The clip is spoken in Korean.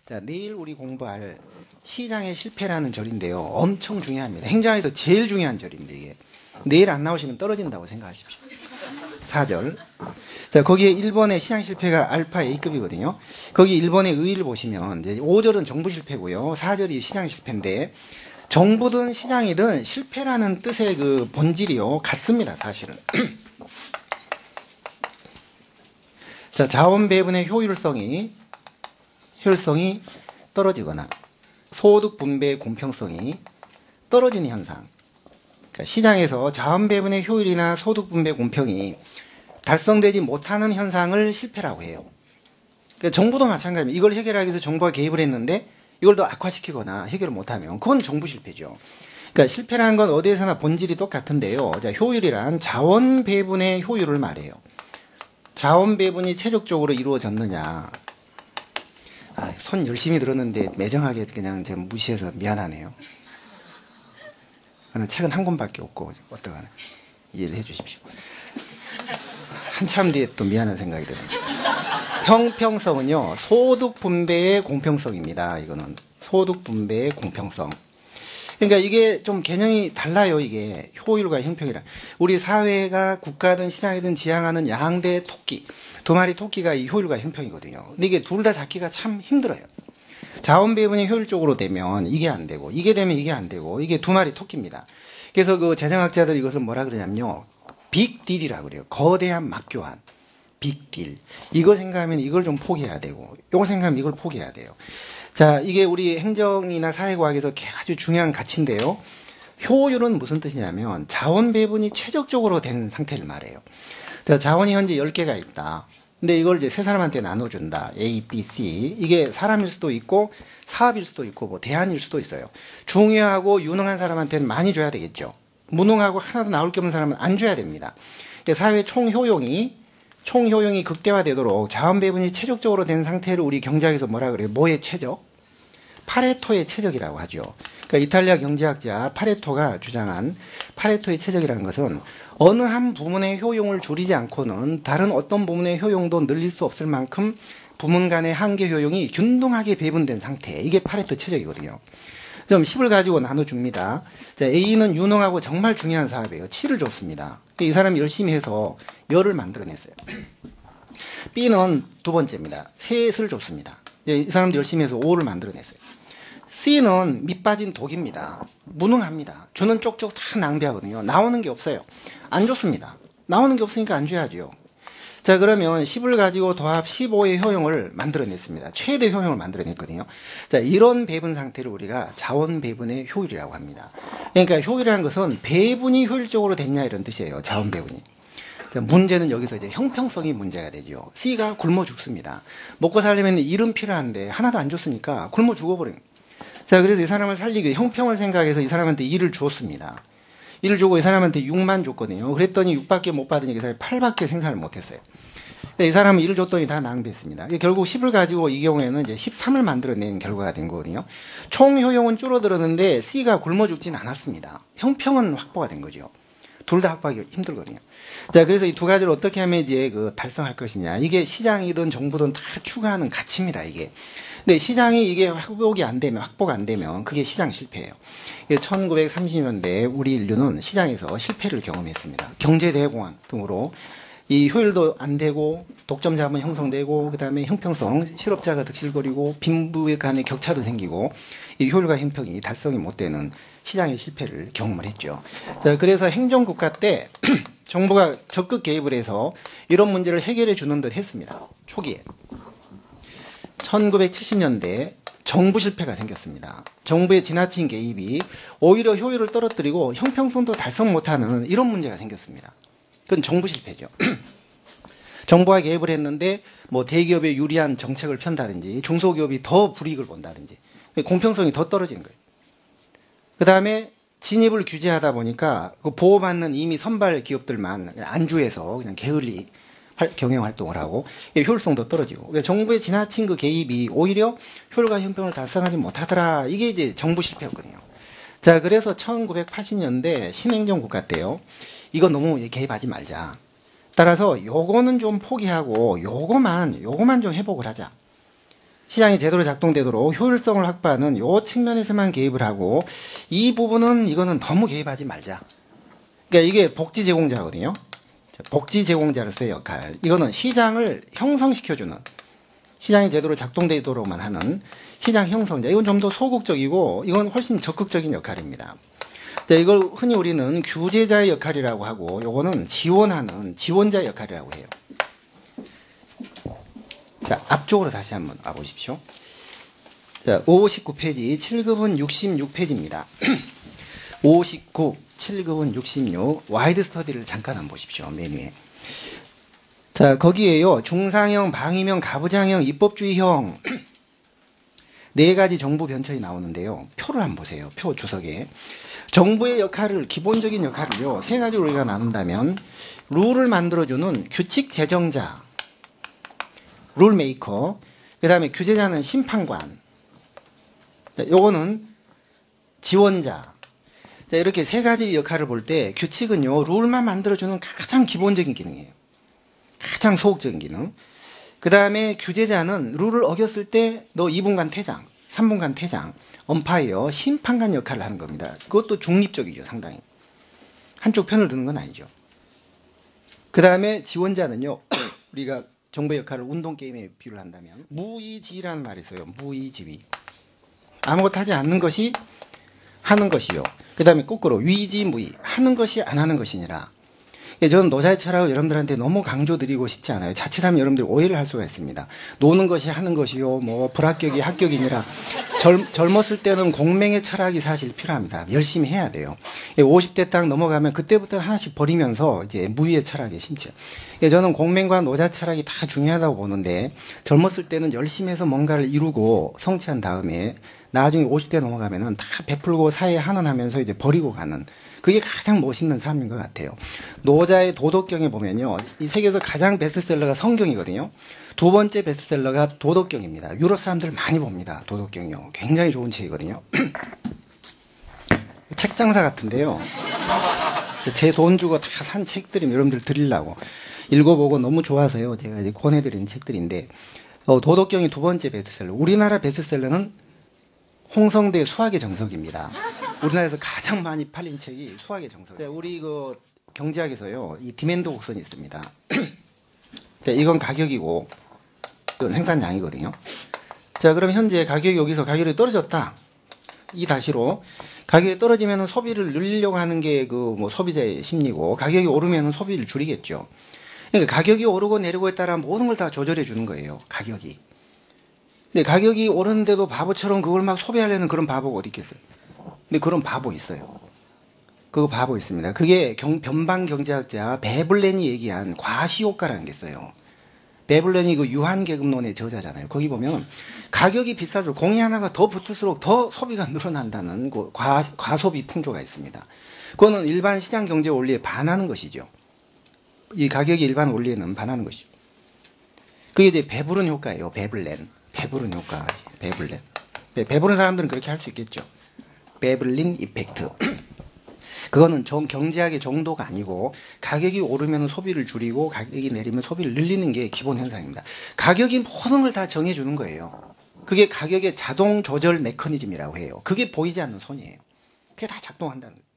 자, 내일 우리 공부할 시장의 실패라는 절인데요. 엄청 중요합니다. 행정에서 제일 중요한 절인데 이게 내일 안 나오시면 떨어진다고 생각하십시오. 4절. 자, 거기에 1번의 시장 실패가 알파 A급이거든요. 거기 1번의 의의를 보시면 이제 5절은 정부 실패고요. 4절이 시장 실패인데 정부든 시장이든 실패라는 뜻의 그 본질이요 같습니다. 사실은. 자, 자원 배분의 효율성이 떨어지거나 소득 분배의 공평성이 떨어지는 현상. 그러니까 시장에서 자원 배분의 효율이나 소득 분배 공평이 달성되지 못하는 현상을 실패라고 해요. 그러니까 정부도 마찬가지입니다. 이걸 해결하기 위해서 정부가 개입을 했는데 이걸 더 악화시키거나 해결을 못하면 그건 정부 실패죠. 그러니까 실패라는 건 어디에서나 본질이 똑같은데요. 자, 효율이란 자원 배분의 효율을 말해요. 자원 배분이 최적적으로 이루어졌느냐. 손 열심히 들었는데 매정하게 그냥 제가 무시해서 미안하네요. 저는 책은 한 권밖에 없고 어떡하나 이해를 해 주십시오. 한참 뒤에 또 미안한 생각이 드네요. 형평성은요 소득 분배의 공평성입니다. 이거는 소득 분배의 공평성. 그러니까 이게 좀 개념이 달라요. 이게 효율과 형평이라. 우리 사회가 국가든 시장이든 지향하는 양대 토끼, 두 마리 토끼가 이 효율과 형평이거든요. 근데 이게 둘 다 잡기가 참 힘들어요. 자원 배분이 효율적으로 되면 이게 안 되고, 이게 되면 이게 안 되고, 이게 두 마리 토끼입니다. 그래서 그 재정학자들 이것을 뭐라 그러냐면요, 빅딜이라고 그래요. 거대한 막교환. 빅딜. 이거 생각하면 이걸 좀 포기해야 되고, 이거 생각하면 이걸 포기해야 돼요. 자, 이게 우리 행정이나 사회과학에서 아주 중요한 가치인데요. 효율은 무슨 뜻이냐면 자원 배분이 최적적으로 된 상태를 말해요. 자, 자원이 현재 10개가 있다. 근데 이걸 이제 세 사람한테 나눠준다. A, B, C. 이게 사람일 수도 있고 사업일 수도 있고 뭐 대안일 수도 있어요. 중요하고 유능한 사람한테는 많이 줘야 되겠죠. 무능하고 하나도 나올 게 없는 사람은 안 줘야 됩니다. 사회 총효용이 극대화되도록 자원 배분이 최적적으로 된 상태를 우리 경제학에서 뭐라 그래요? 뭐의 최적? 파레토의 최적이라고 하죠. 그러니까 이탈리아 경제학자 파레토가 주장한 파레토의 최적이라는 것은 어느 한 부문의 효용을 줄이지 않고는 다른 어떤 부문의 효용도 늘릴 수 없을 만큼 부문 간의 한계 효용이 균등하게 배분된 상태. 이게 파레토 최적이거든요. 그럼 10을 가지고 나눠줍니다. 자, A는 유능하고 정말 중요한 사업이에요. 7을 줬습니다. 이 사람이 열심히 해서 10을 만들어냈어요. B는 두 번째입니다. 3을 줬습니다. 이 사람도 열심히 해서 5를 만들어냈어요. C는 밑빠진 독입니다. 무능합니다. 주는 쪽쪽 다 낭비하거든요. 나오는 게 없어요. 안 줬습니다. 나오는 게 없으니까 안 줘야죠. 자, 그러면 10을 가지고 더합 15의 효용을 만들어냈습니다. 최대 효용을 만들어냈거든요. 자, 이런 배분 상태를 우리가 자원 배분의 효율이라고 합니다. 그러니까 효율이라는 것은 배분이 효율적으로 됐냐 이런 뜻이에요. 자원 배분이. 자, 문제는 여기서 이제 형평성이 문제가 되죠. C가 굶어 죽습니다. 먹고 살려면 일은 필요한데 하나도 안 줬으니까 굶어 죽어버려요. 자, 그래서 이 사람을 살리기 위해 형평을 생각해서 이 사람한테 일을 주었습니다. 일을 주고 이 사람한테 6만 줬거든요. 그랬더니 6밖에 못 받으니까 이 사람이 8밖에 생산을 못했어요. 이 사람은 일을 줬더니 다 낭비했습니다. 결국 10을 가지고 이 경우에는 이제 13을 만들어낸 결과가 된 거거든요. 총 효용은 줄어들었는데 C가 굶어 죽진 않았습니다. 형평은 확보가 된 거죠. 둘 다 확보하기 힘들거든요. 자, 그래서 이 두 가지를 어떻게 하면 이제 달성할 것이냐. 이게 시장이든 정부든 다 추구하는 가치입니다, 이게. 근데 시장이 이게 확보가 안 되면 그게 시장 실패예요. 1930년대 우리 인류는 시장에서 실패를 경험했습니다. 경제대공황 등으로 이 효율도 안 되고 독점 자본 형성되고 그다음에 형평성, 실업자가 득실거리고 빈부 간의 격차도 생기고 이 효율과 형평이 달성이 못 되는 시장의 실패를 경험을 했죠. 자, 그래서 행정국가 때 정부가 적극 개입을 해서 이런 문제를 해결해 주는 듯 했습니다. 초기에. 1970년대 정부 실패가 생겼습니다. 정부의 지나친 개입이 오히려 효율을 떨어뜨리고 형평성도 달성 못하는 이런 문제가 생겼습니다. 그건 정부 실패죠. 정부가 개입을 했는데 뭐 대기업에 유리한 정책을 편다든지 중소기업이 더 불이익을 본다든지 공평성이 더 떨어지는 거예요. 그 다음에 진입을 규제하다 보니까 그 보호받는 이미 선발 기업들만 안주해서 그냥 게을리 경영 활동을 하고 효율성도 떨어지고 그러니까 정부의 지나친 그 개입이 오히려 효율과 형평을 달성하지 못하더라. 이게 이제 정부 실패였거든요. 자, 그래서 1980년대 신행정국가 때요. 이거 너무 개입하지 말자. 따라서 요거는 좀 포기하고 요거만 좀 회복을 하자. 시장이 제대로 작동되도록 효율성을 확보하는 요 측면에서만 개입을 하고, 이 부분은 이거는 너무 개입하지 말자. 그러니까 이게 복지 제공자거든요. 복지 제공자로서의 역할. 이거는 시장을 형성시켜주는, 시장이 제대로 작동되도록만 하는 시장 형성자. 이건 좀 더 소극적이고, 이건 훨씬 적극적인 역할입니다. 자, 이걸 흔히 우리는 규제자의 역할이라고 하고, 요거는 지원하는 지원자의 역할이라고 해요. 자, 앞쪽으로 다시 한번 와보십시오. 자, 59페이지, 7급은 66페이지입니다. 59, 7급은 66, 와이드 스터디를 잠깐 한번 보십시오. 맨 위에. 자, 거기에요. 중상형, 방위형, 가부장형, 입법주의형 네 가지 정부 변천이 나오는데요. 표를 한번 보세요. 표 주석에. 정부의 역할을, 기본적인 역할을요, 세 가지로 우리가 나눈다면, 룰을 만들어주는 규칙 제정자, 룰 메이커, 그 다음에 규제자는 심판관, 자, 요거는 지원자. 자, 이렇게 세 가지 역할을 볼 때 규칙은요, 룰만 만들어주는 가장 기본적인 기능이에요. 가장 소극적인 기능. 그 다음에 규제자는 룰을 어겼을 때 너 2분간 퇴장, 3분간 퇴장, 엄파이어, 심판관 역할을 하는 겁니다. 그것도 중립적이죠, 상당히. 한쪽 편을 드는 건 아니죠. 그 다음에 지원자는요, 우리가 정부의 역할을 운동게임에 비유를 한다면 무의지라는 말이 있어요. 무의지위. 아무것도 하지 않는 것이 하는 것이요. 그 다음에 거꾸로 위지무의. 하는 것이 안 하는 것이니라. 저는 노자의 철학을 여러분들한테 너무 강조드리고 싶지 않아요. 자칫하면 여러분들이 오해를 할 수가 있습니다. 노는 것이 하는 것이요. 뭐 불합격이 합격이니라. 젊었을 때는 공맹의 철학이 사실 필요합니다. 열심히 해야 돼요. 50대 딱 넘어가면 그때부터 하나씩 버리면서 이제 무의의 철학에 심죠. 저는 공맹과 노자 철학이 다 중요하다고 보는데, 젊었을 때는 열심히 해서 뭔가를 이루고 성취한 다음에 나중에 50대 넘어가면은 다 베풀고 사회에 환원하면서 이제 버리고 가는, 그게 가장 멋있는 삶인 것 같아요. 노자의 도덕경에 보면요, 이 세계에서 가장 베스트셀러가 성경이거든요. 두 번째 베스트셀러가 도덕경입니다. 유럽 사람들 많이 봅니다. 도덕경이요. 굉장히 좋은 책이거든요. 책 장사 같은데요. 제 돈 주고 다 산 책들이 여러분들 드리려고 읽어보고 너무 좋아서요. 제가 이제 권해드린 책들인데, 도덕경이 두 번째 베스트셀러. 우리나라 베스트셀러는 홍성대 수학의 정석입니다. 우리나라에서 가장 많이 팔린 책이 수학의 정석. 우리 그 경제학에서요, 이 디맨드 곡선이 있습니다. 이건 가격이고, 이건 생산량이거든요. 자, 그럼 현재 가격이 여기서 가격이 떨어졌다. 이 다시로 가격이 떨어지면 소비를 늘리려고 하는 게 그 뭐 소비자의 심리고, 가격이 오르면 소비를 줄이겠죠. 그러니까 가격이 오르고 내리고에 따라 모든 걸 다 조절해 주는 거예요. 가격이. 근데 가격이 오르는데도 바보처럼 그걸 막 소비하려는 그런 바보가 어디 있겠어요? 근데 그런 바보 있어요. 그거 바보 있습니다. 그게 변방 경제학자 베블렌이 얘기한 과시효과라는 게 있어요. 베블렌이 그 유한계급론의 저자잖아요. 거기 보면 가격이 비싸서 공이 하나가 더 붙을수록 더 소비가 늘어난다는 그 과소비 풍조가 있습니다. 그거는 일반 시장 경제 원리에 반하는 것이죠. 이 가격이 일반 원리에는 반하는 것이죠. 그게 이제 배부른 효과예요. 베블렌. 배부른 효과. 베블렌. 배부른 사람들은 그렇게 할 수 있겠죠. 베블린 이펙트. 그거는 경제학의 정도가 아니고, 가격이 오르면 소비를 줄이고 가격이 내리면 소비를 늘리는 게 기본 현상입니다. 가격이 모든 걸 다 정해주는 거예요. 그게 가격의 자동 조절 메커니즘이라고 해요. 그게 보이지 않는 손이에요. 그게 다 작동한다는 거예요.